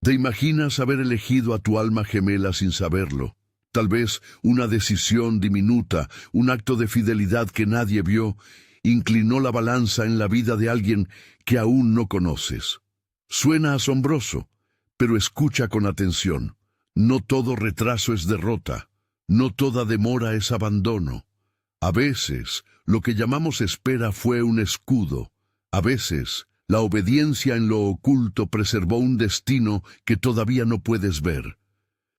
¿Te imaginas haber elegido a tu alma gemela sin saberlo? Tal vez una decisión diminuta, un acto de fidelidad que nadie vio, inclinó la balanza en la vida de alguien que aún no conoces. Suena asombroso, pero escucha con atención. No todo retraso es derrota, no toda demora es abandono. A veces, lo que llamamos espera fue un escudo. A veces, la obediencia en lo oculto preservó un destino que todavía no puedes ver.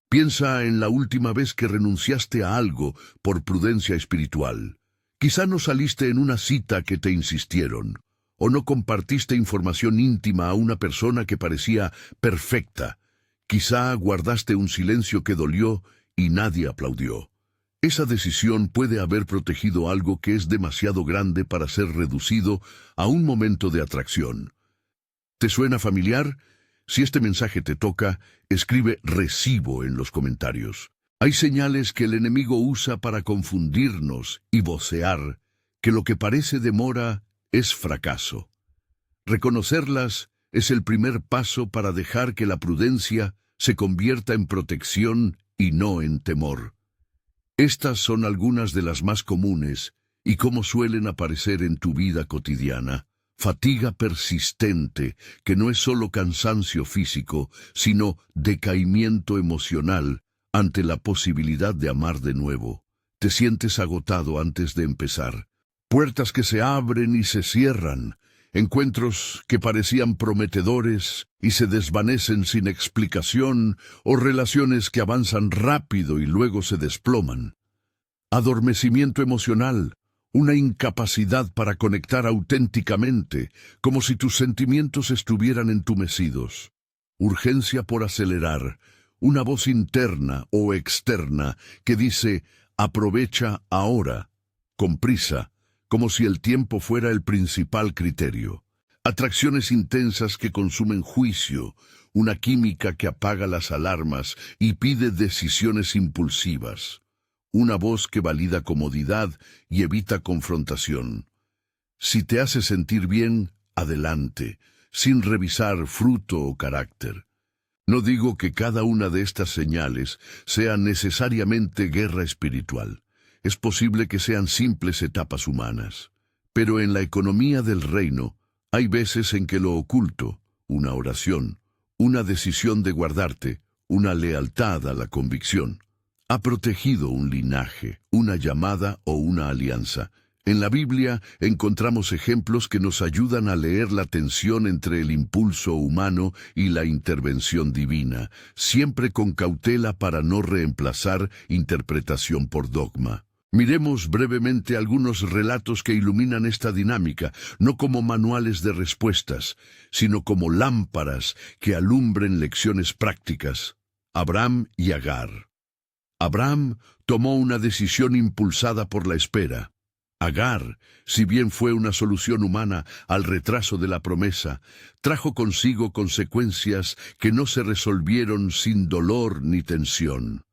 Piensa en la última vez que renunciaste a algo por prudencia espiritual. Quizá no saliste en una cita que te insistieron, o no compartiste información íntima a una persona que parecía perfecta. Quizá guardaste un silencio que dolió y nadie aplaudió. Esa decisión puede haber protegido algo que es demasiado grande para ser reducido a un momento de atracción. ¿Te suena familiar? Si este mensaje te toca, escribe "recibo" en los comentarios. Hay señales que el enemigo usa para confundirnos y vocear que lo que parece demora es fracaso. Reconocerlas es el primer paso para dejar que la prudencia se convierta en protección y no en temor. Estas son algunas de las más comunes y cómo suelen aparecer en tu vida cotidiana. Fatiga persistente, que no es solo cansancio físico, sino decaimiento emocional ante la posibilidad de amar de nuevo. Te sientes agotado antes de empezar. Puertas que se abren y se cierran. Encuentros que parecían prometedores y se desvanecen sin explicación, o relaciones que avanzan rápido y luego se desploman. Adormecimiento emocional. Una incapacidad para conectar auténticamente, como si tus sentimientos estuvieran entumecidos. Urgencia por acelerar, una voz interna o externa que dice, aprovecha ahora, con prisa, como si el tiempo fuera el principal criterio. Atracciones intensas que consumen juicio, una química que apaga las alarmas y pide decisiones impulsivas. Una voz que valida comodidad y evita confrontación. Si te hace sentir bien, adelante, sin revisar fruto o carácter. No digo que cada una de estas señales sea necesariamente guerra espiritual. Es posible que sean simples etapas humanas. Pero en la economía del reino, hay veces en que lo oculto, una oración, una decisión de guardarte, una lealtad a la convicción, ha protegido un linaje, una llamada o una alianza. En la Biblia encontramos ejemplos que nos ayudan a leer la tensión entre el impulso humano y la intervención divina, siempre con cautela para no reemplazar interpretación por dogma. Miremos brevemente algunos relatos que iluminan esta dinámica, no como manuales de respuestas, sino como lámparas que alumbren lecciones prácticas. Abraham y Agar. Abraham tomó una decisión impulsada por la espera. Agar, si bien fue una solución humana al retraso de la promesa, trajo consigo consecuencias que no se resolvieron sin dolor ni tensión.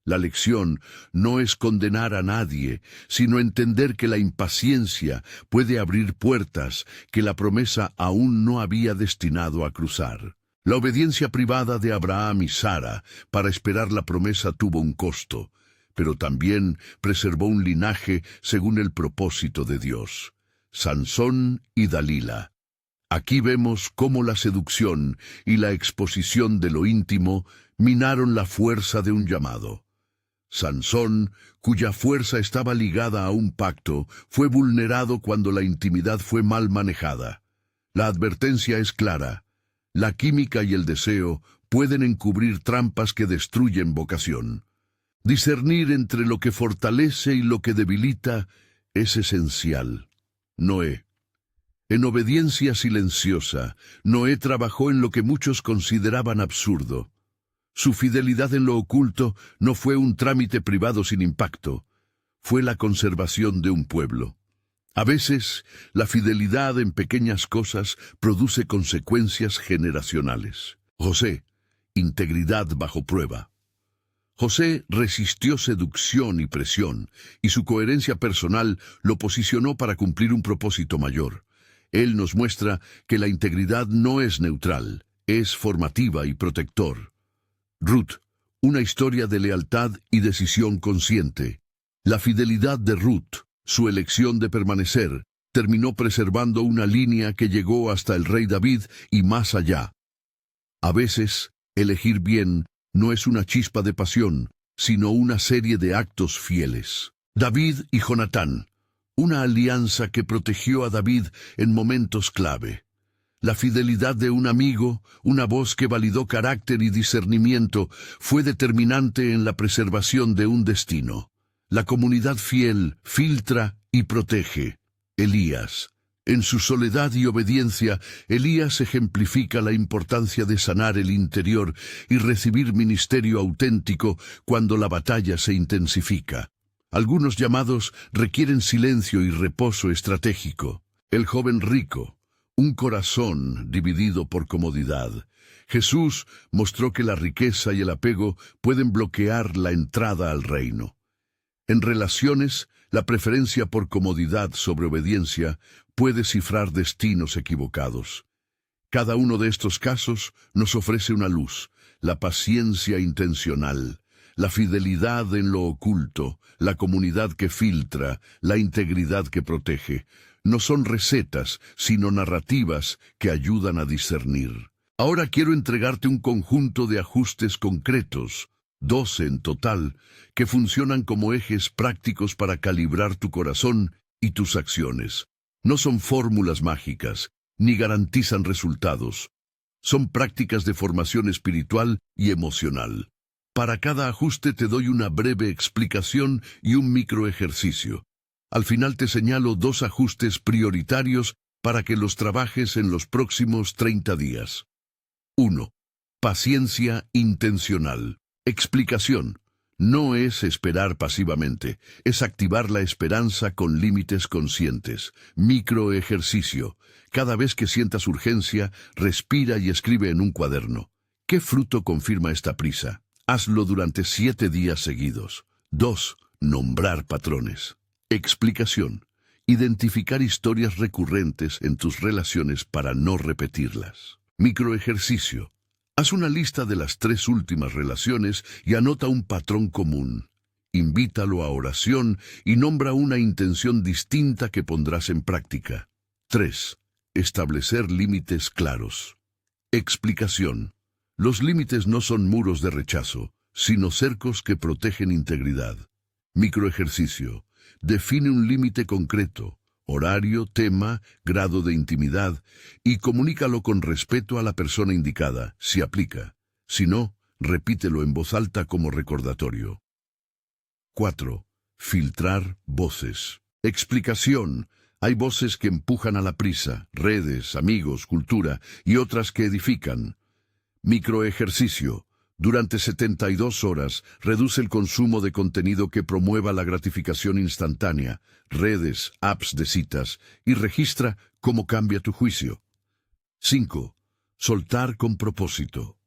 La lección no es condenar a nadie, sino entender que la impaciencia puede abrir puertas que la promesa aún no había destinado a cruzar. La obediencia privada de Abraham y Sara para esperar la promesa tuvo un costo, pero también preservó un linaje según el propósito de Dios. Sansón y Dalila. Aquí vemos cómo la seducción y la exposición de lo íntimo minaron la fuerza de un llamado. Sansón, cuya fuerza estaba ligada a un pacto, fue vulnerado cuando la intimidad fue mal manejada. La advertencia es clara. La química y el deseo pueden encubrir trampas que destruyen vocación. Discernir entre lo que fortalece y lo que debilita es esencial. Noé. En obediencia silenciosa, Noé trabajó en lo que muchos consideraban absurdo. Su fidelidad en lo oculto no fue un trámite privado sin impacto, fue la conservación de un pueblo. A veces, la fidelidad en pequeñas cosas produce consecuencias generacionales. José, integridad bajo prueba. José resistió seducción y presión, y su coherencia personal lo posicionó para cumplir un propósito mayor. Él nos muestra que la integridad no es neutral, es formativa y protector. Ruth, una historia de lealtad y decisión consciente. La fidelidad de Ruth, su elección de permanecer, terminó preservando una línea que llegó hasta el rey David y más allá. A veces, elegir bien no es una chispa de pasión, sino una serie de actos fieles. David y Jonatán, una alianza que protegió a David en momentos clave. La fidelidad de un amigo, una voz que validó carácter y discernimiento, fue determinante en la preservación de un destino. La comunidad fiel filtra y protege. Elías. En su soledad y obediencia, Elías ejemplifica la importancia de sanar el interior y recibir ministerio auténtico cuando la batalla se intensifica. Algunos llamados requieren silencio y reposo estratégico. El joven rico, un corazón dividido por comodidad. Jesús mostró que la riqueza y el apego pueden bloquear la entrada al reino. En relaciones, la preferencia por comodidad sobre obediencia puede cifrar destinos equivocados. Cada uno de estos casos nos ofrece una luz: la paciencia intencional, la fidelidad en lo oculto, la comunidad que filtra, la integridad que protege. No son recetas, sino narrativas que ayudan a discernir. Ahora quiero entregarte un conjunto de ajustes concretos, 12 en total, que funcionan como ejes prácticos para calibrar tu corazón y tus acciones. No son fórmulas mágicas, ni garantizan resultados. Son prácticas de formación espiritual y emocional. Para cada ajuste te doy una breve explicación y un microejercicio. Al final te señalo 2 ajustes prioritarios para que los trabajes en los próximos 30 días. 1. Paciencia intencional. Explicación. No es esperar pasivamente, es activar la esperanza con límites conscientes. Microejercicio. Cada vez que sientas urgencia, respira y escribe en un cuaderno. ¿Qué fruto confirma esta prisa? Hazlo durante 7 días seguidos. 2. Nombrar patrones. Explicación. Identificar historias recurrentes en tus relaciones para no repetirlas. Microejercicio. Haz una lista de las 3 últimas relaciones y anota un patrón común. Invítalo a oración y nombra una intención distinta que pondrás en práctica. 3. Establecer límites claros. Explicación. Los límites no son muros de rechazo, sino cercos que protegen integridad. Microejercicio. Define un límite concreto, horario, tema, grado de intimidad, y comunícalo con respeto a la persona indicada, si aplica. Si no, repítelo en voz alta como recordatorio. 4. Filtrar voces. Explicación. Hay voces que empujan a la prisa, redes, amigos, cultura, y otras que edifican. Microejercicio. Durante 72 horas, reduce el consumo de contenido que promueva la gratificación instantánea, redes, apps de citas, y registra cómo cambia tu juicio. 5. Soltar con propósito.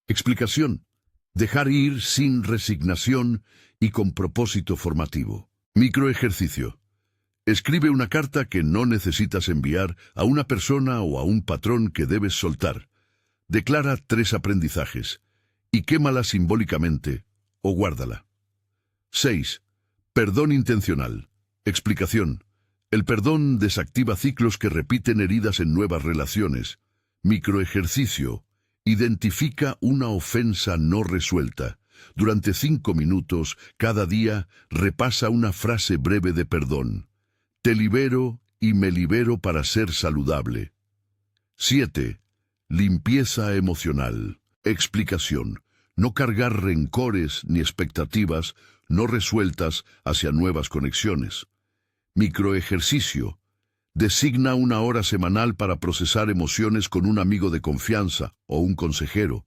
Explicación. Dejar ir sin resignación y con propósito formativo. Microejercicio. Escribe una carta que no necesitas enviar a una persona o a un patrón que debes soltar. Declara 3 aprendizajes y quémala simbólicamente o guárdala. 6. Perdón intencional. Explicación. El perdón desactiva ciclos que repiten heridas en nuevas relaciones. Microejercicio. Identifica una ofensa no resuelta. Durante 5 minutos, cada día, repasa una frase breve de perdón. Te libero y me libero para ser saludable. 7. Limpieza emocional. Explicación. No cargar rencores ni expectativas no resueltas hacia nuevas conexiones. Microejercicio. Designa una hora semanal para procesar emociones con un amigo de confianza o un consejero.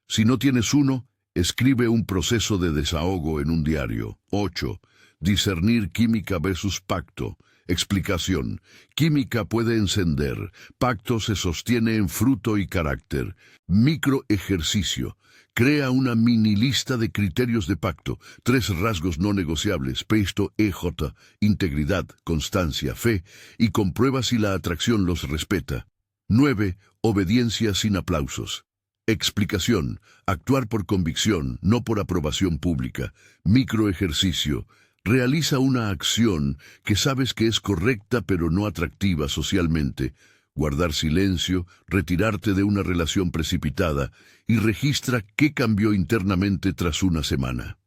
Si no tienes uno, escribe un proceso de desahogo en un diario. 8. Discernir química versus pacto. Explicación. Química puede encender, pacto se sostiene en fruto y carácter. Microejercicio. Crea una mini lista de criterios de pacto, 3 rasgos no negociables, Peisto EJ, integridad, constancia, fe, y comprueba si la atracción los respeta. 9. Obediencia sin aplausos. Explicación. Actuar por convicción, no por aprobación pública. Microejercicio. Realiza una acción que sabes que es correcta pero no atractiva socialmente. Guardar silencio, retirarte de una relación precipitada y registra qué cambió internamente tras una semana.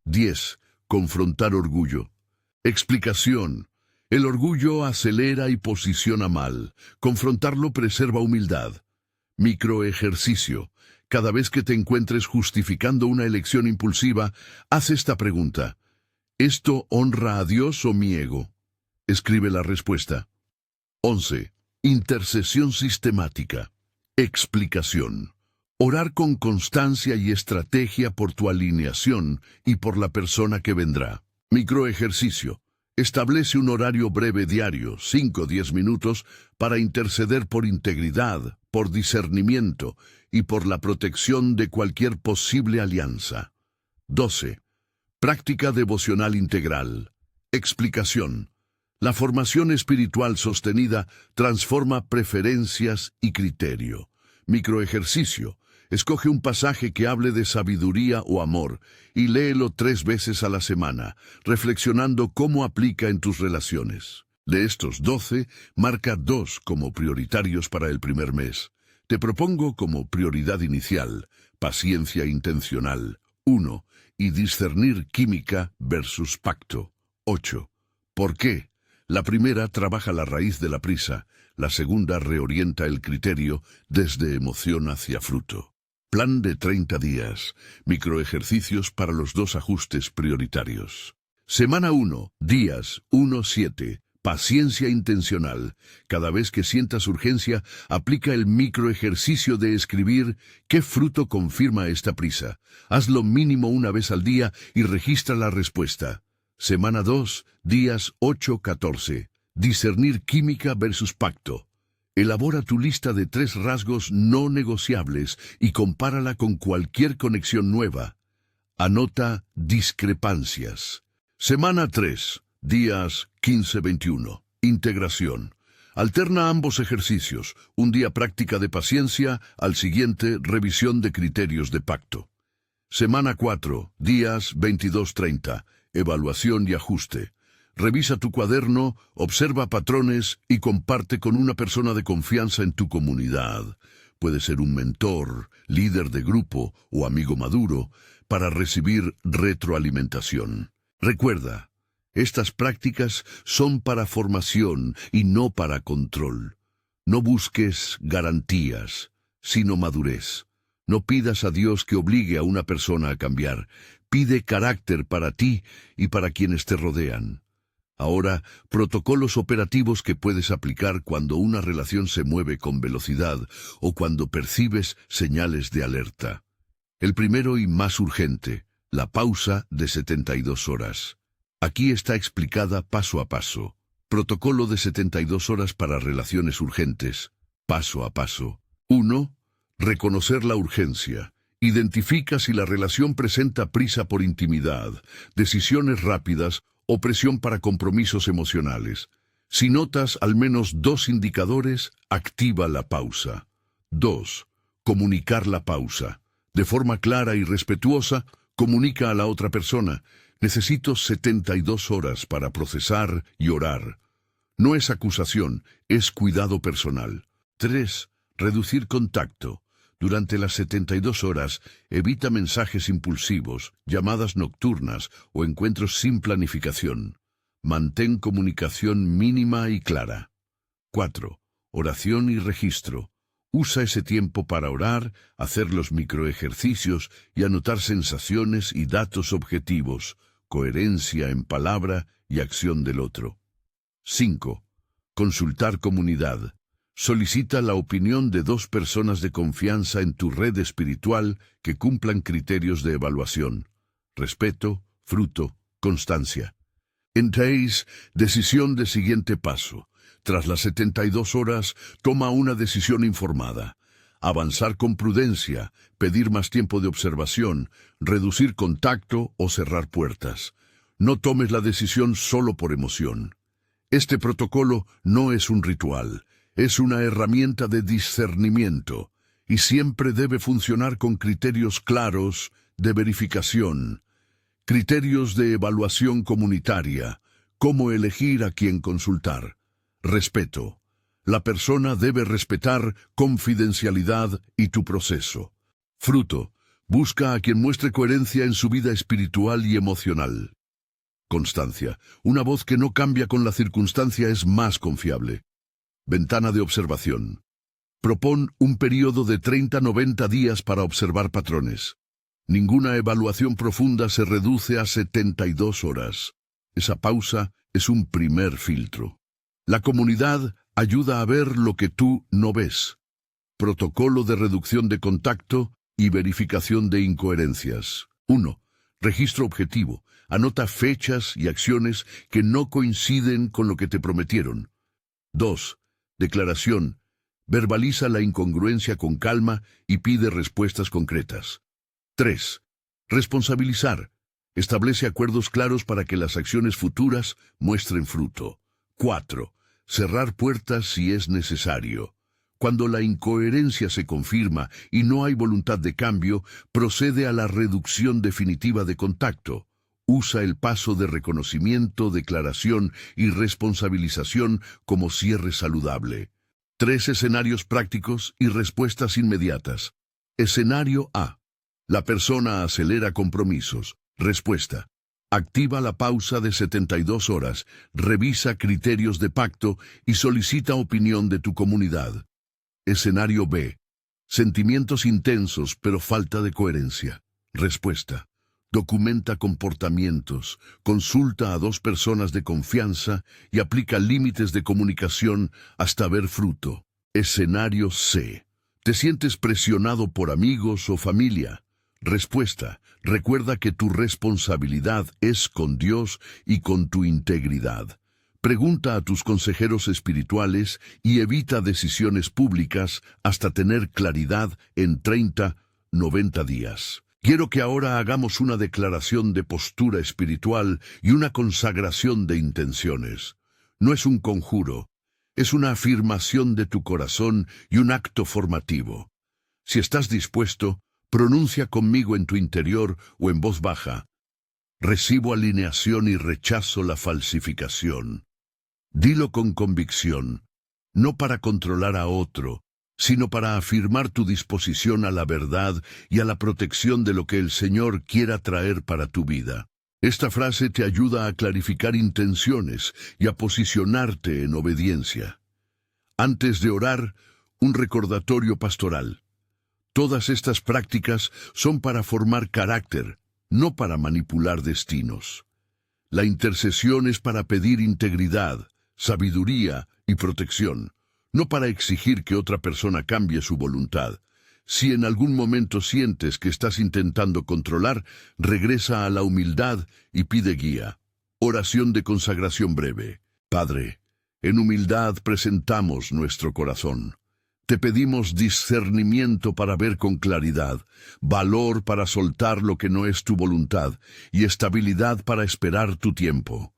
10. Confrontar orgullo. Explicación. El orgullo acelera y posiciona mal. Confrontarlo preserva humildad. Microejercicio. Cada vez que te encuentres justificando una elección impulsiva, haz esta pregunta. ¿Esto honra a Dios o mi ego? Escribe la respuesta. 11. Intercesión sistemática. Explicación. Orar con constancia y estrategia por tu alineación y por la persona que vendrá. Microejercicio. Establece un horario breve diario, 5 o 10 minutos, para interceder por integridad, por discernimiento y por la protección de cualquier posible alianza. 12. Práctica devocional integral. Explicación. La formación espiritual sostenida transforma preferencias y criterio. Microejercicio. Escoge un pasaje que hable de sabiduría o amor y léelo 3 veces a la semana, reflexionando cómo aplica en tus relaciones. De estos 12, marca 2 como prioritarios para el primer mes. Te propongo como prioridad inicial, paciencia intencional, 1, y discernir química versus pacto, 8. ¿Por qué? La primera trabaja la raíz de la prisa, la segunda reorienta el criterio desde emoción hacia fruto. Plan de 30 días. Microejercicios para los 2 ajustes prioritarios. Semana 1. Días 1-7. Paciencia intencional. Cada vez que sientas urgencia, aplica el microejercicio de escribir qué fruto confirma esta prisa. Hazlo mínimo una vez al día y registra la respuesta. Semana 2. Días 8-14. Discernir química versus pacto. Elabora tu lista de 3 rasgos no negociables y compárala con cualquier conexión nueva. Anota discrepancias. Semana 3, días 15-21. Integración. Alterna ambos ejercicios. Un día práctica de paciencia, al siguiente revisión de criterios de pacto. Semana 4, días 22-30. Evaluación y ajuste. Revisa tu cuaderno, observa patrones y comparte con una persona de confianza en tu comunidad. Puede ser un mentor, líder de grupo o amigo maduro para recibir retroalimentación. Recuerda, estas prácticas son para formación y no para control. No busques garantías, sino madurez. No pidas a Dios que obligue a una persona a cambiar. Pide carácter para ti y para quienes te rodean. Ahora, protocolos operativos que puedes aplicar cuando una relación se mueve con velocidad o cuando percibes señales de alerta. El primero y más urgente, la pausa de 72 horas. Aquí está explicada paso a paso. Protocolo de 72 horas para relaciones urgentes. Paso a paso. 1. Reconocer la urgencia. Identifica si la relación presenta prisa por intimidad, decisiones rápidas o presión para compromisos emocionales. Si notas al menos 2 indicadores, activa la pausa. 2. Comunicar la pausa. De forma clara y respetuosa, comunica a la otra persona: necesito 72 horas para procesar y orar. No es acusación, es cuidado personal. 3. Reducir contacto. Durante las 72 horas, evita mensajes impulsivos, llamadas nocturnas o encuentros sin planificación. Mantén comunicación mínima y clara. 4. Oración y registro. Usa ese tiempo para orar, hacer los microejercicios y anotar sensaciones y datos objetivos, coherencia en palabra y acción del otro. 5. Consultar comunidad. Solicita la opinión de 2 personas de confianza en tu red espiritual que cumplan criterios de evaluación: respeto, fruto, constancia. Entonces, decisión de siguiente paso. Tras las 72 horas, toma una decisión informada. Avanzar con prudencia, pedir más tiempo de observación, reducir contacto o cerrar puertas. No tomes la decisión solo por emoción. Este protocolo no es un ritual. Es una herramienta de discernimiento y siempre debe funcionar con criterios claros de verificación, criterios de evaluación comunitaria, cómo elegir a quién consultar. Respeto. La persona debe respetar confidencialidad y tu proceso. Fruto. Busca a quien muestre coherencia en su vida espiritual y emocional. Constancia. Una voz que no cambia con la circunstancia es más confiable. Ventana de observación. Propón un período de 30-90 días para observar patrones. Ninguna evaluación profunda se reduce a 72 horas. Esa pausa es un primer filtro. La comunidad ayuda a ver lo que tú no ves. Protocolo de reducción de contacto y verificación de incoherencias. 1. Registro objetivo. Anota fechas y acciones que no coinciden con lo que te prometieron. 2. Declaración. Verbaliza la incongruencia con calma y pide respuestas concretas. 3. Responsabilizar. Establece acuerdos claros para que las acciones futuras muestren fruto. 4. Cerrar puertas si es necesario. Cuando la incoherencia se confirma y no hay voluntad de cambio, procede a la reducción definitiva de contacto. Usa el paso de reconocimiento, declaración y responsabilización como cierre saludable. 3 escenarios prácticos y respuestas inmediatas. Escenario A. La persona acelera compromisos. Respuesta. Activa la pausa de 72 horas, revisa criterios de pacto y solicita opinión de tu comunidad. Escenario B. Sentimientos intensos pero falta de coherencia. Respuesta. Documenta comportamientos, consulta a 2 personas de confianza y aplica límites de comunicación hasta ver fruto. Escenario C. ¿Te sientes presionado por amigos o familia? Respuesta. Recuerda que tu responsabilidad es con Dios y con tu integridad. Pregunta a tus consejeros espirituales y evita decisiones públicas hasta tener claridad en 30-90 días. Quiero que ahora hagamos una declaración de postura espiritual y una consagración de intenciones. No es un conjuro, es una afirmación de tu corazón y un acto formativo. Si estás dispuesto, pronuncia conmigo en tu interior o en voz baja. Recibo alineación y rechazo la falsificación. Dilo con convicción, no para controlar a otro, sino para afirmar tu disposición a la verdad y a la protección de lo que el Señor quiera traer para tu vida. Esta frase te ayuda a clarificar intenciones y a posicionarte en obediencia. Antes de orar, un recordatorio pastoral. Todas estas prácticas son para formar carácter, no para manipular destinos. La intercesión es para pedir integridad, sabiduría y protección, no para exigir que otra persona cambie su voluntad. Si en algún momento sientes que estás intentando controlar, regresa a la humildad y pide guía. Oración de consagración breve. Padre, en humildad presentamos nuestro corazón. Te pedimos discernimiento para ver con claridad, valor para soltar lo que no es tu voluntad y estabilidad para esperar tu tiempo.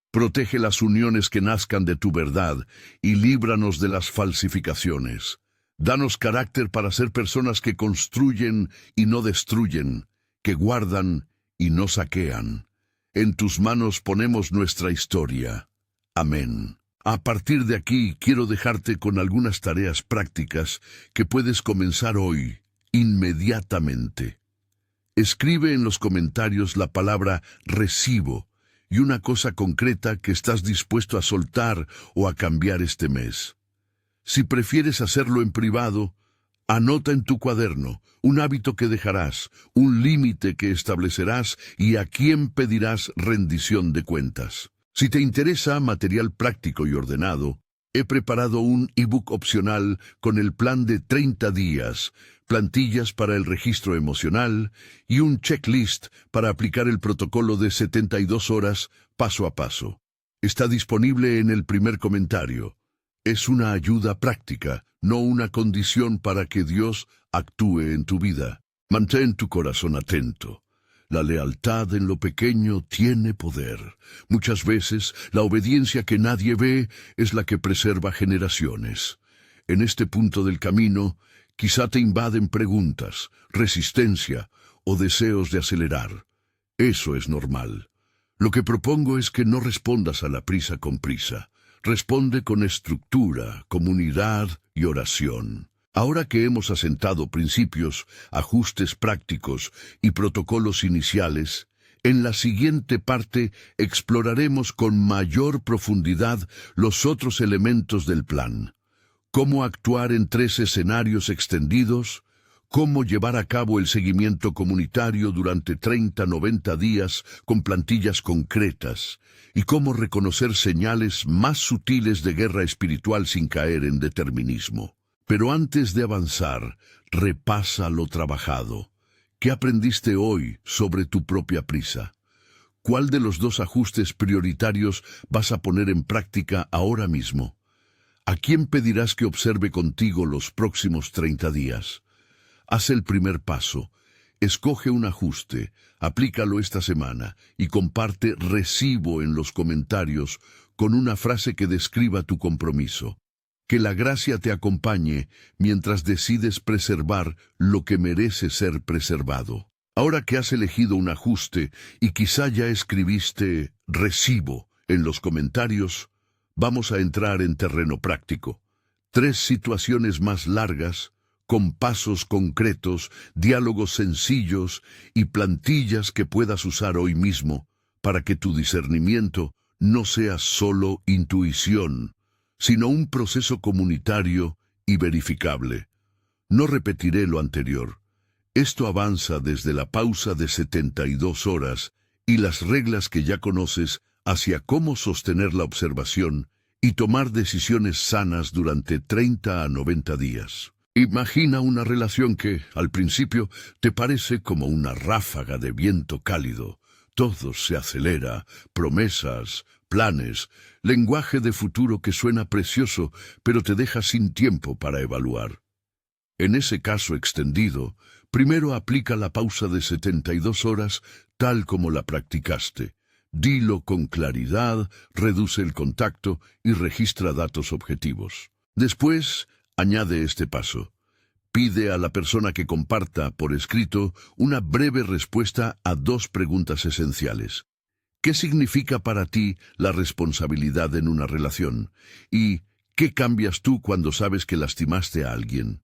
Protege las uniones que nazcan de tu verdad y líbranos de las falsificaciones. Danos carácter para ser personas que construyen y no destruyen, que guardan y no saquean. En tus manos ponemos nuestra historia. Amén. A partir de aquí quiero dejarte con algunas tareas prácticas que puedes comenzar hoy, inmediatamente. Escribe en los comentarios la palabra recibo y una cosa concreta que estás dispuesto a soltar o a cambiar este mes. Si prefieres hacerlo en privado, anota en tu cuaderno un hábito que dejarás, un límite que establecerás y a quién pedirás rendición de cuentas. Si te interesa material práctico y ordenado, he preparado un ebook opcional con el plan de 30 días, plantillas para el registro emocional y un checklist para aplicar el protocolo de 72 horas paso a paso. Está disponible en el primer comentario. Es una ayuda práctica, no una condición para que Dios actúe en tu vida. Mantén tu corazón atento. La lealtad en lo pequeño tiene poder. Muchas veces, la obediencia que nadie ve es la que preserva generaciones. En este punto del camino, quizá te invaden preguntas, resistencia o deseos de acelerar. Eso es normal. Lo que propongo es que no respondas a la prisa con prisa. Responde con estructura, comunidad y oración. Ahora que hemos asentado principios, ajustes prácticos y protocolos iniciales, en la siguiente parte exploraremos con mayor profundidad los otros elementos del plan. Cómo actuar en 3 escenarios extendidos, cómo llevar a cabo el seguimiento comunitario durante 30-90 días con plantillas concretas, y cómo reconocer señales más sutiles de guerra espiritual sin caer en determinismo. Pero antes de avanzar, repasa lo trabajado. ¿Qué aprendiste hoy sobre tu propia prisa? ¿Cuál de los 2 ajustes prioritarios vas a poner en práctica ahora mismo? ¿A quién pedirás que observe contigo los próximos 30 días? Haz el primer paso. Escoge un ajuste, aplícalo esta semana y comparte "recibo" en los comentarios con una frase que describa tu compromiso. Que la gracia te acompañe mientras decides preservar lo que merece ser preservado. Ahora que has elegido un ajuste y quizá ya escribiste "recibo" en los comentarios, vamos a entrar en terreno práctico. 3 situaciones más largas, con pasos concretos, diálogos sencillos y plantillas que puedas usar hoy mismo para que tu discernimiento no sea solo intuición, sino un proceso comunitario y verificable. No repetiré lo anterior. Esto avanza desde la pausa de 72 horas y las reglas que ya conoces hacia cómo sostener la observación y tomar decisiones sanas durante 30 a 90 días. Imagina una relación que, al principio, te parece como una ráfaga de viento cálido. Todo se acelera, promesas, planes, lenguaje de futuro que suena precioso, pero te deja sin tiempo para evaluar. En ese caso extendido, primero aplica la pausa de 72 horas tal como la practicaste. Dilo con claridad, reduce el contacto y registra datos objetivos. Después, añade este paso. Pide a la persona que comparta por escrito una breve respuesta a 2 preguntas esenciales. ¿Qué significa para ti la responsabilidad en una relación? ¿Y qué cambias tú cuando sabes que lastimaste a alguien?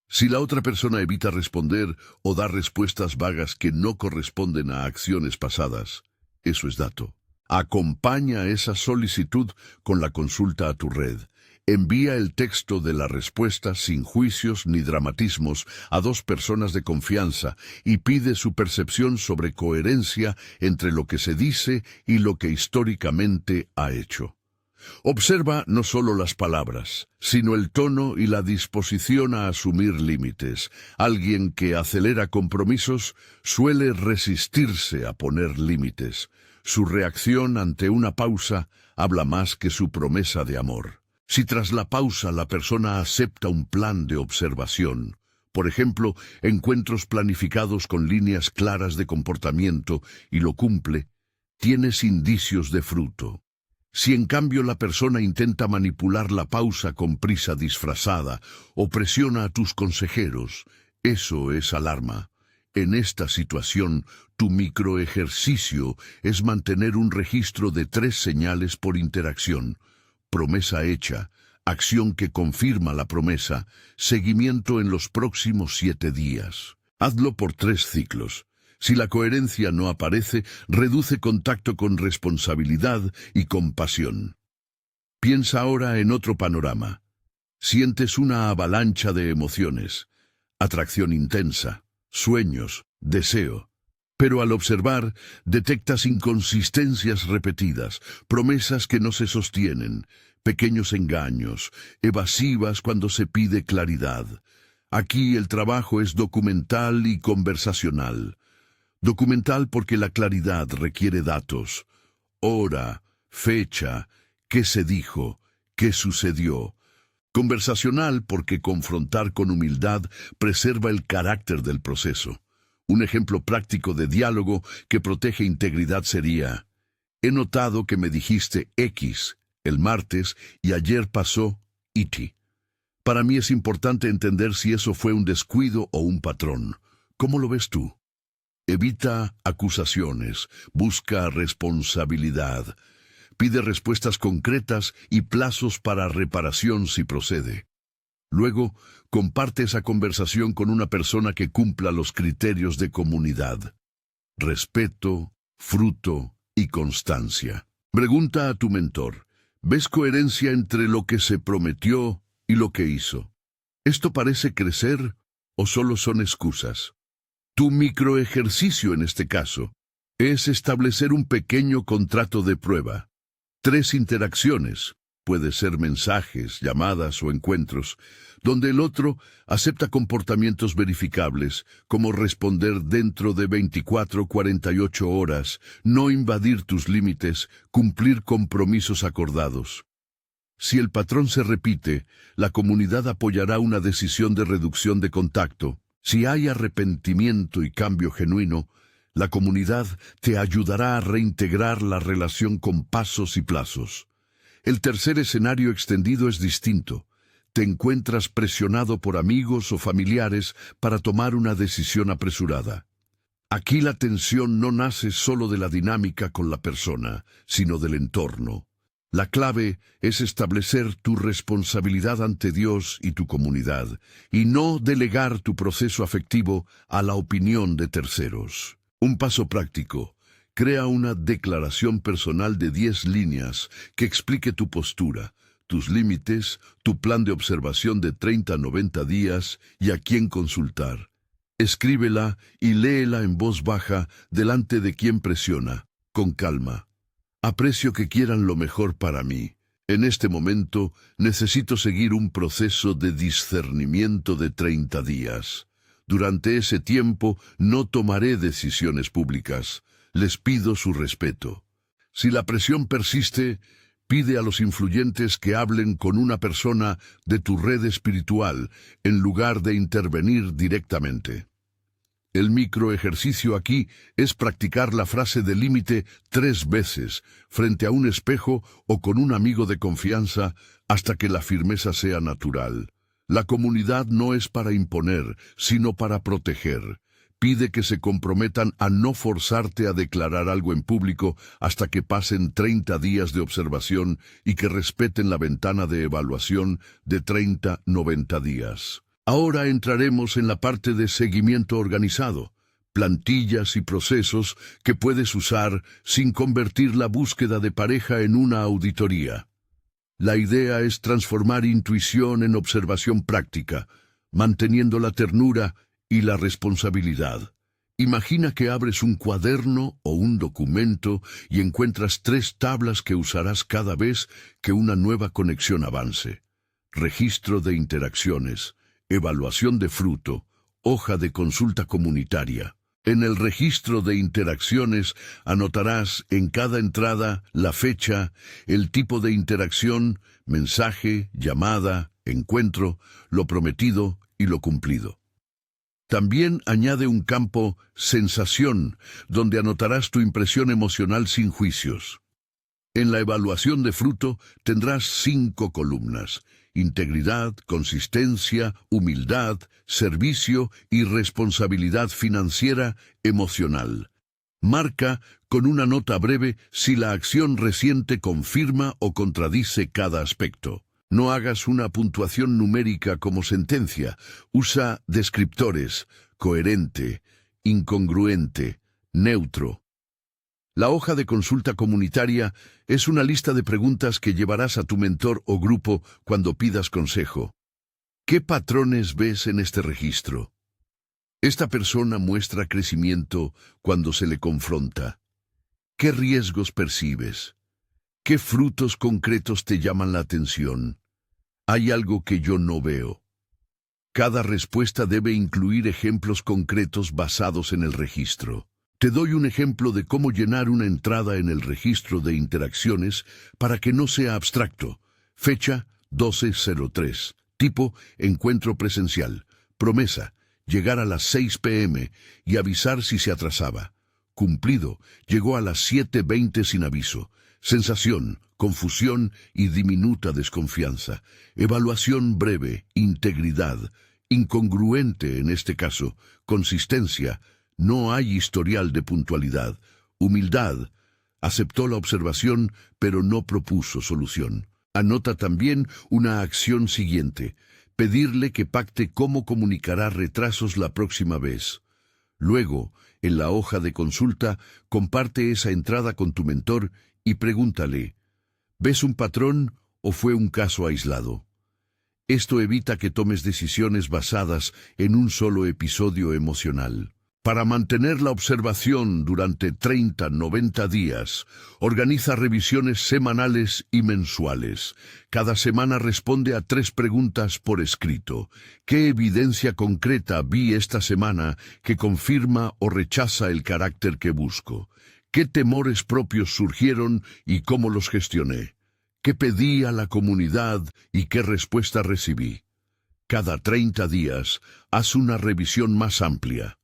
Si la otra persona evita responder o da respuestas vagas que no corresponden a acciones pasadas, eso es dato. Acompaña esa solicitud con la consulta a tu red. Envía el texto de la respuesta sin juicios ni dramatismos a 2 personas de confianza y pide su percepción sobre coherencia entre lo que se dice y lo que históricamente ha hecho. Observa no solo las palabras, sino el tono y la disposición a asumir límites. Alguien que acelera compromisos suele resistirse a poner límites. Su reacción ante una pausa habla más que su promesa de amor. Si tras la pausa la persona acepta un plan de observación, por ejemplo, encuentros planificados con líneas claras de comportamiento y lo cumple, tienes indicios de fruto. Si en cambio la persona intenta manipular la pausa con prisa disfrazada o presiona a tus consejeros, eso es alarma. En esta situación, tu microejercicio es mantener un registro de 3 señales por interacción: promesa hecha, acción que confirma la promesa, seguimiento en los próximos 7 días. Hazlo por 3 ciclos. Si la coherencia no aparece, reduce contacto con responsabilidad y compasión. Piensa ahora en otro panorama. Sientes una avalancha de emociones, atracción intensa, sueños, deseo. Pero al observar, detectas inconsistencias repetidas, promesas que no se sostienen, pequeños engaños, evasivas cuando se pide claridad. Aquí el trabajo es documental y conversacional. Documental porque la claridad requiere datos. Hora, fecha, qué se dijo, qué sucedió. Conversacional porque confrontar con humildad preserva el carácter del proceso. Un ejemplo práctico de diálogo que protege integridad sería: he notado que me dijiste X el martes y ayer pasó Y. Para mí es importante entender si eso fue un descuido o un patrón. ¿Cómo lo ves tú? Evita acusaciones, busca responsabilidad, pide respuestas concretas y plazos para reparación si procede. Luego, comparte esa conversación con una persona que cumpla los criterios de comunidad: respeto, fruto y constancia. Pregunta a tu mentor: ¿ves coherencia entre lo que se prometió y lo que hizo? ¿Esto parece crecer o solo son excusas? Tu microejercicio en este caso es establecer un pequeño contrato de prueba. 3 interacciones, puede ser mensajes, llamadas o encuentros, donde el otro acepta comportamientos verificables, como responder dentro de 24-48 horas, no invadir tus límites, cumplir compromisos acordados. Si el patrón se repite, la comunidad apoyará una decisión de reducción de contacto. Si hay arrepentimiento y cambio genuino, la comunidad te ayudará a reintegrar la relación con pasos y plazos. El tercer escenario extendido es distinto. Te encuentras presionado por amigos o familiares para tomar una decisión apresurada. Aquí la tensión no nace solo de la dinámica con la persona, sino del entorno. La clave es establecer tu responsabilidad ante Dios y tu comunidad, y no delegar tu proceso afectivo a la opinión de terceros. Un paso práctico: crea una declaración personal de 10 líneas que explique tu postura, tus límites, tu plan de observación de 30 a 90 días y a quién consultar. Escríbela y léela en voz baja delante de quien presiona, con calma. Aprecio que quieran lo mejor para mí. En este momento necesito seguir un proceso de discernimiento de 30 días. Durante ese tiempo no tomaré decisiones públicas. Les pido su respeto. Si la presión persiste, pide a los influyentes que hablen con una persona de tu red espiritual en lugar de intervenir directamente. El microejercicio aquí es practicar la frase de límite 3 veces, frente a un espejo o con un amigo de confianza, hasta que la firmeza sea natural. La comunidad no es para imponer, sino para proteger. Pide que se comprometan a no forzarte a declarar algo en público hasta que pasen 30 días de observación y que respeten la ventana de evaluación de 30-90 días. Ahora entraremos en la parte de seguimiento organizado, plantillas y procesos que puedes usar sin convertir la búsqueda de pareja en una auditoría. La idea es transformar intuición en observación práctica, manteniendo la ternura y la responsabilidad. Imagina que abres un cuaderno o un documento y encuentras 3 tablas que usarás cada vez que una nueva conexión avance. Registro de interacciones, evaluación de fruto, hoja de consulta comunitaria. En el registro de interacciones anotarás en cada entrada la fecha, el tipo de interacción, mensaje, llamada, encuentro, lo prometido y lo cumplido. También añade un campo sensación, donde anotarás tu impresión emocional sin juicios. En la evaluación de fruto tendrás 5 columnas: integridad, consistencia, humildad, servicio y responsabilidad financiera emocional. Marca con una nota breve si la acción reciente confirma o contradice cada aspecto. No hagas una puntuación numérica como sentencia. Usa descriptores: coherente, incongruente, neutro. La hoja de consulta comunitaria es una lista de preguntas que llevarás a tu mentor o grupo cuando pidas consejo. ¿Qué patrones ves en este registro? Esta persona muestra crecimiento cuando se le confronta. ¿Qué riesgos percibes? ¿Qué frutos concretos te llaman la atención? Hay algo que yo no veo. Cada respuesta debe incluir ejemplos concretos basados en el registro. Te doy un ejemplo de cómo llenar una entrada en el registro de interacciones para que no sea abstracto. Fecha 12/03. Tipo: encuentro presencial. Promesa: llegar a las 6 p.m. y avisar si se atrasaba. Cumplido, llegó a las 7:20 sin aviso. Sensación, confusión y diminuta desconfianza. Evaluación breve, integridad. Incongruente en este caso, consistencia. No hay historial de puntualidad. Humildad. Aceptó la observación, pero no propuso solución. Anota también una acción siguiente. Pedirle que pacte cómo comunicará retrasos la próxima vez. Luego, en la hoja de consulta, comparte esa entrada con tu mentor y pregúntale, ¿ves un patrón o fue un caso aislado? Esto evita que tomes decisiones basadas en un solo episodio emocional. Para mantener la observación durante 30-90 días, organiza revisiones semanales y mensuales. Cada semana responde a 3 preguntas por escrito. ¿Qué evidencia concreta vi esta semana que confirma o rechaza el carácter que busco? ¿Qué temores propios surgieron y cómo los gestioné? ¿Qué pedí a la comunidad y qué respuesta recibí? Cada 30 días, haz una revisión más amplia.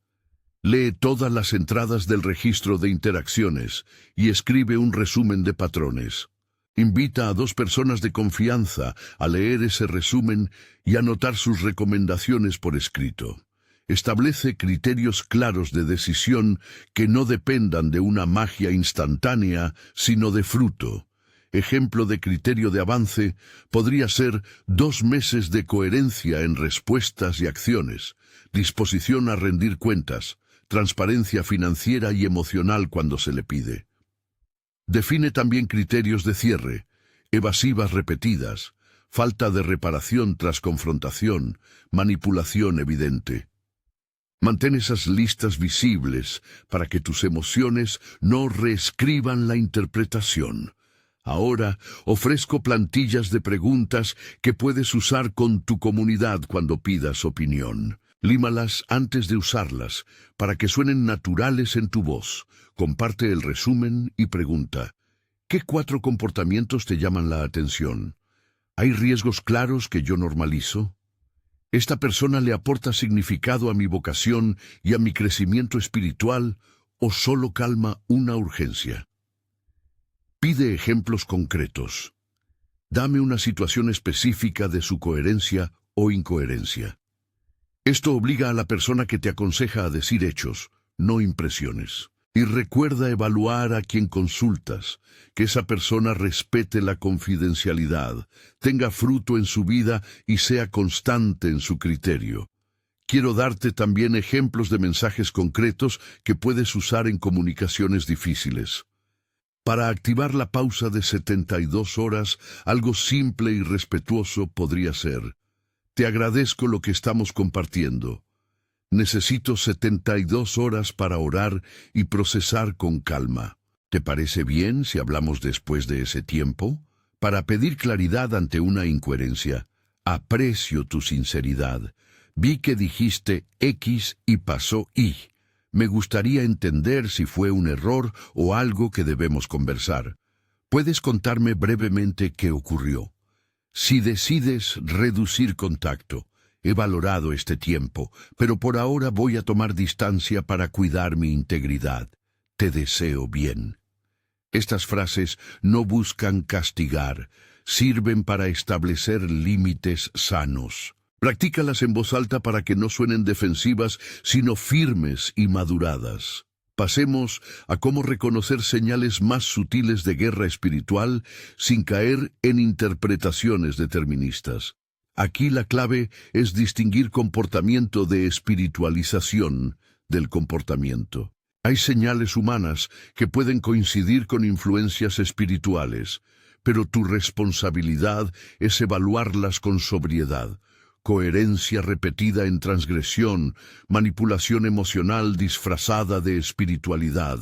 Lee todas las entradas del registro de interacciones y escribe un resumen de patrones. Invita a 2 personas de confianza a leer ese resumen y anotar sus recomendaciones por escrito. Establece criterios claros de decisión que no dependan de una magia instantánea, sino de fruto. Ejemplo de criterio de avance podría ser 2 meses de coherencia en respuestas y acciones, disposición a rendir cuentas, transparencia financiera y emocional cuando se le pide. Define también criterios de cierre, evasivas repetidas, falta de reparación tras confrontación, manipulación evidente. Mantén esas listas visibles para que tus emociones no reescriban la interpretación. Ahora ofrezco plantillas de preguntas que puedes usar con tu comunidad cuando pidas opinión. Límalas antes de usarlas, para que suenen naturales en tu voz. Comparte el resumen y pregunta, ¿qué 4 comportamientos te llaman la atención? ¿Hay riesgos claros que yo normalizo? ¿Esta persona le aporta significado a mi vocación y a mi crecimiento espiritual o solo calma una urgencia? Pide ejemplos concretos. Dame una situación específica de su coherencia o incoherencia. Esto obliga a la persona que te aconseja a decir hechos, no impresiones. Y recuerda evaluar a quien consultas, que esa persona respete la confidencialidad, tenga fruto en su vida y sea constante en su criterio. Quiero darte también ejemplos de mensajes concretos que puedes usar en comunicaciones difíciles. Para activar la pausa de 72 horas, algo simple y respetuoso podría ser: te agradezco lo que estamos compartiendo. Necesito 72 horas para orar y procesar con calma. ¿Te parece bien si hablamos después de ese tiempo? Para pedir claridad ante una incoherencia. Aprecio tu sinceridad. Vi que dijiste X y pasó Y. Me gustaría entender si fue un error o algo que debemos conversar. ¿Puedes contarme brevemente qué ocurrió? Si decides reducir contacto, he valorado este tiempo, pero por ahora voy a tomar distancia para cuidar mi integridad. Te deseo bien. Estas frases no buscan castigar, sirven para establecer límites sanos. Practícalas en voz alta para que no suenen defensivas, sino firmes y maduradas. Pasemos a cómo reconocer señales más sutiles de guerra espiritual sin caer en interpretaciones deterministas. Aquí la clave es distinguir comportamiento de espiritualización del comportamiento. Hay señales humanas que pueden coincidir con influencias espirituales, pero tu responsabilidad es evaluarlas con sobriedad. Coherencia repetida en transgresión, manipulación emocional disfrazada de espiritualidad,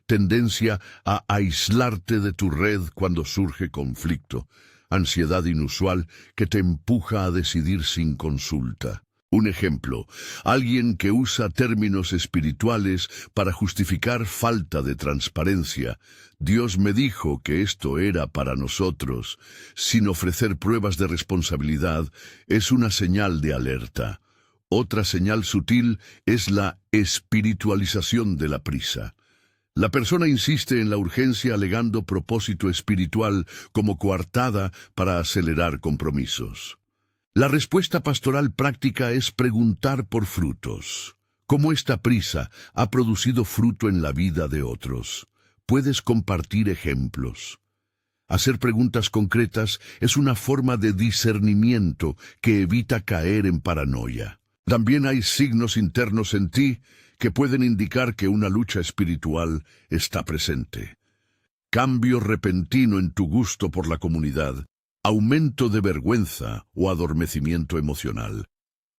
tendencia a aislarte de tu red cuando surge conflicto, ansiedad inusual que te empuja a decidir sin consulta. Un ejemplo, alguien que usa términos espirituales para justificar falta de transparencia. Dios me dijo que esto era para nosotros, sin ofrecer pruebas de responsabilidad, es una señal de alerta. Otra señal sutil es la espiritualización de la prisa. La persona insiste en la urgencia alegando propósito espiritual como coartada para acelerar compromisos. La respuesta pastoral práctica es preguntar por frutos. ¿Cómo esta prisa ha producido fruto en la vida de otros? Puedes compartir ejemplos. Hacer preguntas concretas es una forma de discernimiento que evita caer en paranoia. También hay signos internos en ti que pueden indicar que una lucha espiritual está presente. Cambio repentino en tu gusto por la comunidad, aumento de vergüenza o adormecimiento emocional,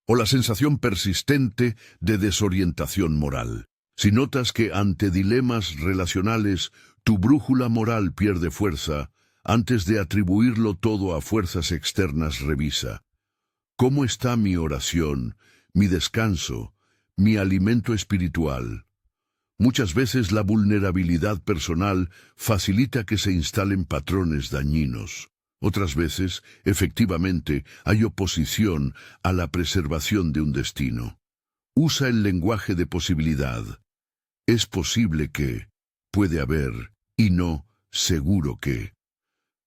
o la sensación persistente de desorientación moral. Si notas que ante dilemas relacionales tu brújula moral pierde fuerza, antes de atribuirlo todo a fuerzas externas revisa: ¿cómo está mi oración, mi descanso, mi alimento espiritual? Muchas veces la vulnerabilidad personal facilita que se instalen patrones dañinos. Otras veces, efectivamente, hay oposición a la preservación de un destino. Usa el lenguaje de posibilidad. Es posible que, puede haber, y no, seguro que.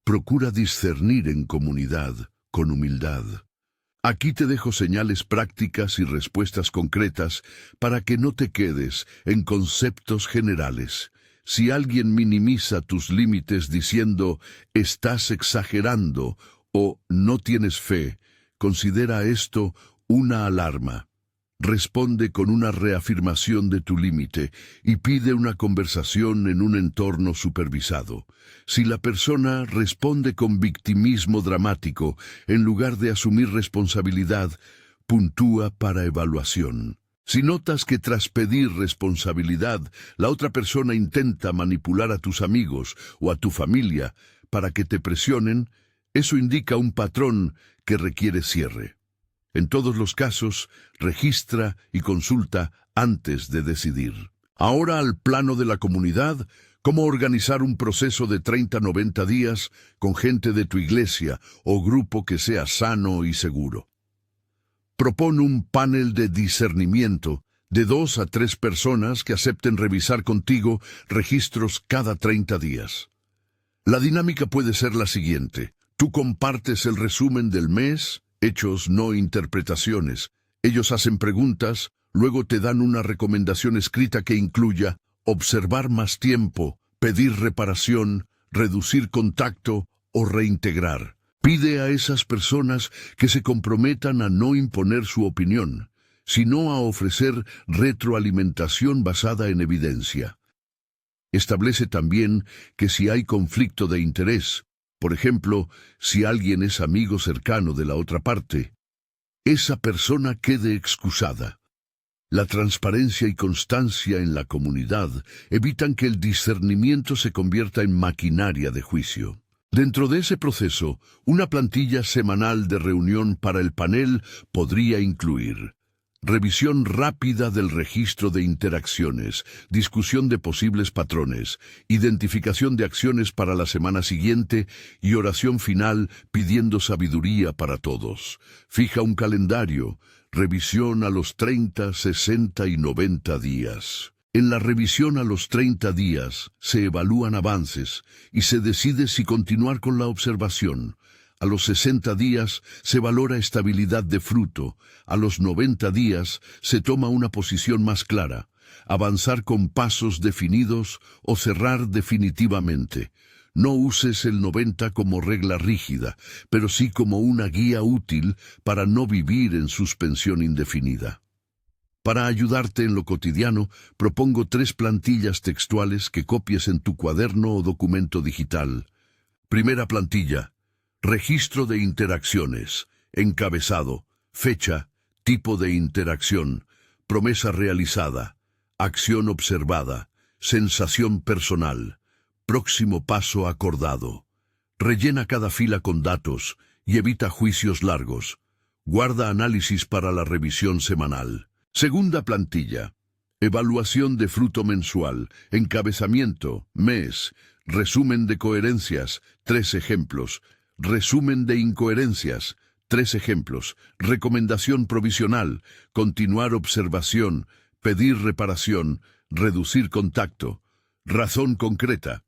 Procura discernir en comunidad, con humildad. Aquí te dejo señales prácticas y respuestas concretas para que no te quedes en conceptos generales. Si alguien minimiza tus límites diciendo «estás exagerando» o «no tienes fe», considera esto una alarma. Responde con una reafirmación de tu límite y pide una conversación en un entorno supervisado. Si la persona responde con victimismo dramático, en lugar de asumir responsabilidad, puntúa para evaluación. Si notas que tras pedir responsabilidad, la otra persona intenta manipular a tus amigos o a tu familia para que te presionen, eso indica un patrón que requiere cierre. En todos los casos, registra y consulta antes de decidir. Ahora al plano de la comunidad, ¿cómo organizar un proceso de 30-90 días con gente de tu iglesia o grupo que sea sano y seguro? Propone un panel de discernimiento de 2 a 3 personas que acepten revisar contigo registros cada 30 días. La dinámica puede ser la siguiente. Tú compartes el resumen del mes, hechos, no interpretaciones. Ellos hacen preguntas, luego te dan una recomendación escrita que incluya observar más tiempo, pedir reparación, reducir contacto o reintegrar. Pide a esas personas que se comprometan a no imponer su opinión, sino a ofrecer retroalimentación basada en evidencia. Establece también que si hay conflicto de interés, por ejemplo, si alguien es amigo cercano de la otra parte, esa persona quede excusada. La transparencia y constancia en la comunidad evitan que el discernimiento se convierta en maquinaria de juicio. Dentro de ese proceso, una plantilla semanal de reunión para el panel podría incluir revisión rápida del registro de interacciones, discusión de posibles patrones, identificación de acciones para la semana siguiente y oración final pidiendo sabiduría para todos. Fija un calendario, revisión a los 30, 60 y 90 días. En la revisión a los 30 días se evalúan avances y se decide si continuar con la observación. A los 60 días se valora estabilidad de fruto. A los 90 días se toma una posición más clara, avanzar con pasos definidos o cerrar definitivamente. No uses el 90 como regla rígida, pero sí como una guía útil para no vivir en suspensión indefinida. Para ayudarte en lo cotidiano, propongo 3 plantillas textuales que copies en tu cuaderno o documento digital. Primera plantilla. Registro de interacciones, encabezado, fecha, tipo de interacción, promesa realizada, acción observada, sensación personal, próximo paso acordado. Rellena cada fila con datos y evita juicios largos. Guarda análisis para la revisión semanal. Segunda plantilla. Evaluación de fruto mensual, encabezamiento, mes, resumen de coherencias, 3 ejemplos. Resumen de incoherencias, 3 ejemplos. Recomendación provisional: continuar observación, pedir reparación, reducir contacto. Razón concreta: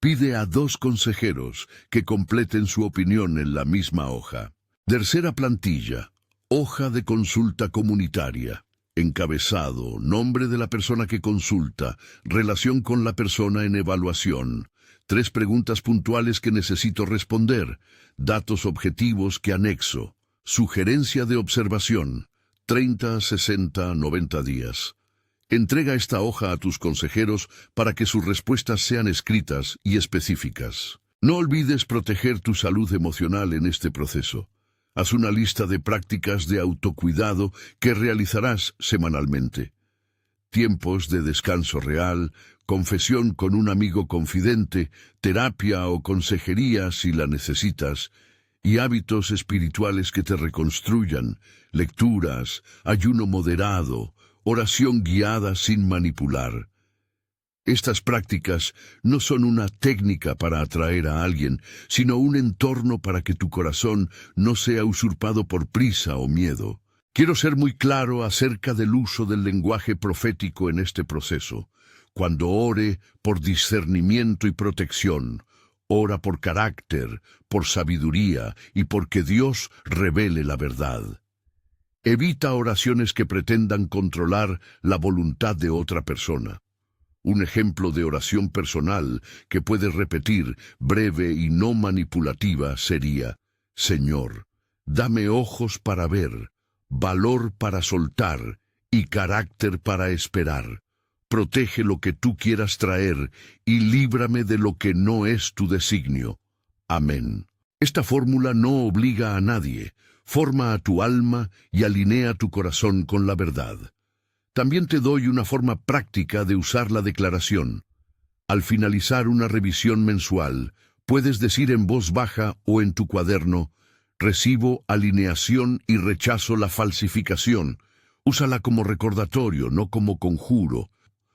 pide a 2 consejeros que completen su opinión en la misma hoja. Tercera plantilla: hoja de consulta comunitaria. Encabezado: nombre de la persona que consulta, relación con la persona en evaluación. 3 preguntas puntuales que necesito responder, datos objetivos que anexo. Sugerencia de observación: 30, 60, 90 días. Entrega esta hoja a tus consejeros para que sus respuestas sean escritas y específicas. No olvides proteger tu salud emocional en este proceso. Haz una lista de prácticas de autocuidado que realizarás semanalmente. Tiempos de descanso real, confesión con un amigo confidente, terapia o consejería si la necesitas, y hábitos espirituales que te reconstruyan, lecturas, ayuno moderado, oración guiada sin manipular. Estas prácticas no son una técnica para atraer a alguien, sino un entorno para que tu corazón no sea usurpado por prisa o miedo. Quiero ser muy claro acerca del uso del lenguaje profético en este proceso. Cuando ore por discernimiento y protección, ora por carácter, por sabiduría y porque Dios revele la verdad. Evita oraciones que pretendan controlar la voluntad de otra persona. Un ejemplo de oración personal que puedes repetir, breve y no manipulativa, sería: Señor, dame ojos para ver, valor para soltar y carácter para esperar. Protege lo que tú quieras traer y líbrame de lo que no es tu designio. Amén. Esta fórmula no obliga a nadie, forma a tu alma y alinea tu corazón con la verdad. También te doy una forma práctica de usar la declaración. Al finalizar una revisión mensual, puedes decir en voz baja o en tu cuaderno: recibo alineación y rechazo la falsificación. Úsala como recordatorio, no como conjuro.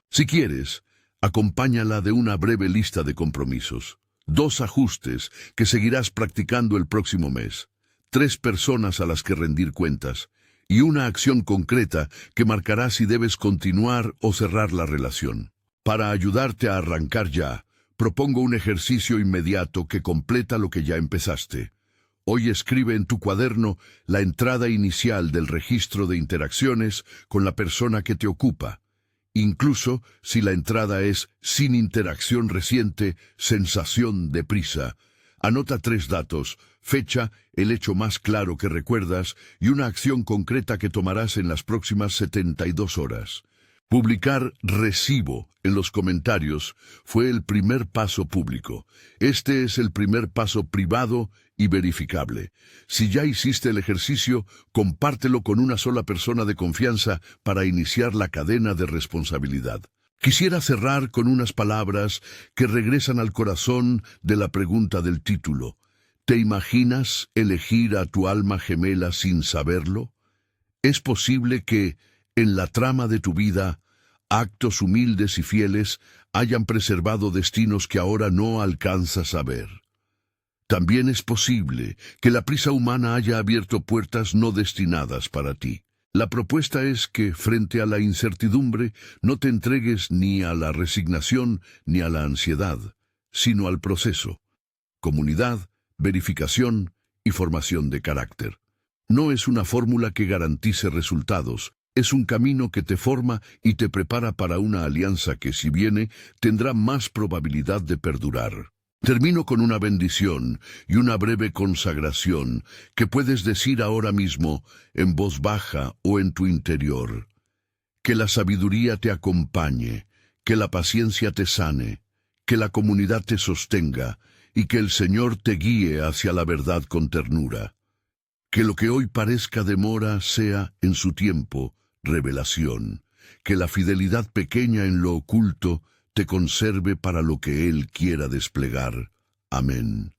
Si quieres, acompáñala de una breve lista de compromisos. 2 ajustes que seguirás practicando el próximo mes. 3 personas a las que rendir cuentas. Y una acción concreta que marcará si debes continuar o cerrar la relación. Para ayudarte a arrancar ya, propongo un ejercicio inmediato que completa lo que ya empezaste. Hoy escribe en tu cuaderno la entrada inicial del registro de interacciones con la persona que te ocupa. Incluso si la entrada es sin interacción reciente, sensación de prisa. Anota 3 datos: fecha, el hecho más claro que recuerdas y una acción concreta que tomarás en las próximas 72 horas. Publicar recibo en los comentarios fue el primer paso público. Este es el primer paso privado y verificable. Si ya hiciste el ejercicio, compártelo con una sola persona de confianza para iniciar la cadena de responsabilidad. Quisiera cerrar con unas palabras que regresan al corazón de la pregunta del título. ¿Te imaginas elegir a tu alma gemela sin saberlo? Es posible que, en la trama de tu vida, actos humildes y fieles hayan preservado destinos que ahora no alcanzas a ver. También es posible que la prisa humana haya abierto puertas no destinadas para ti. La propuesta es que, frente a la incertidumbre, no te entregues ni a la resignación ni a la ansiedad, sino al proceso. Comunidad, verificación y formación de carácter. No es una fórmula que garantice resultados, es un camino que te forma y te prepara para una alianza que, si viene, tendrá más probabilidad de perdurar. Termino con una bendición y una breve consagración que puedes decir ahora mismo en voz baja o en tu interior. Que la sabiduría te acompañe, que la paciencia te sane, que la comunidad te sostenga y que el Señor te guíe hacia la verdad con ternura. Que lo que hoy parezca demora sea, en su tiempo, revelación. Que la fidelidad pequeña en lo oculto te conserve para lo que Él quiera desplegar. Amén.